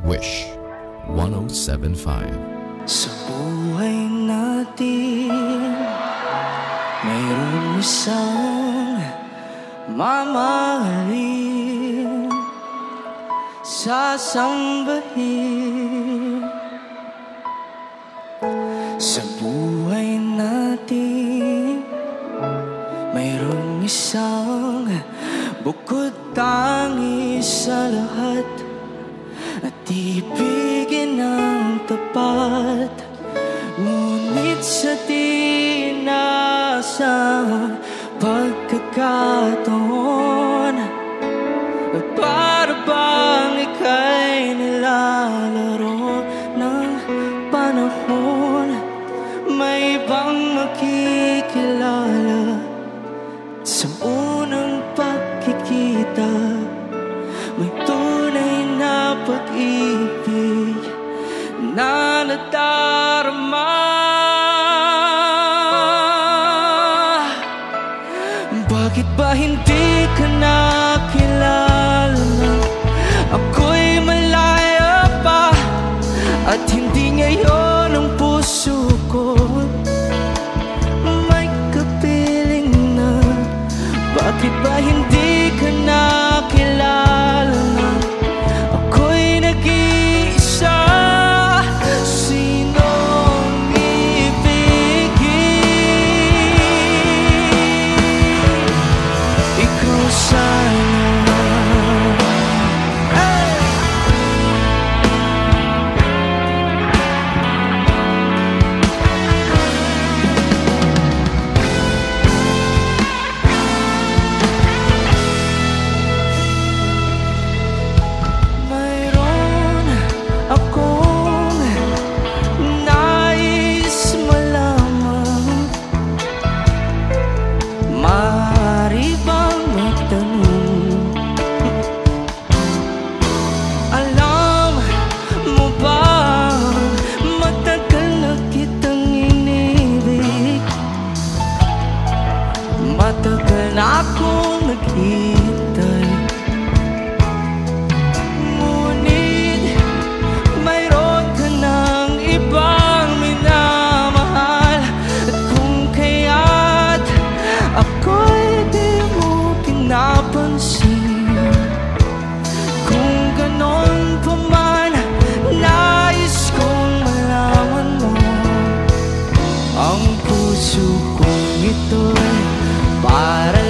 Wish 1075. Sa buhay natin, mayroong isang mamahalin, sasambahin. Sa buhay natin, mayroong isang bukod tangi sa lahat at ibigin ng tapat. Ngunit sa tinasang pagkakataon, para bang ika'y nilalaro ng panahon, may ibang makikilala sa unang pagkikita. May tunay na pag-ibig na nadarama. Bakit ba hindi ka nakilala na ako'y malaya pa, at hindi ngayon ang puso ko may kapiling na? Bakit ba hindi ka nakilala na ako'y nag-iisa? Sinong ibigin? Ikaw sana. Matagal na akong naghihintay, ngunit mayroon ka ng ibang minamahal. At kung kaya't ako'y di mo pinapansin, kung ganon pa man, nais kong malaman mo ang puso kong ito'y para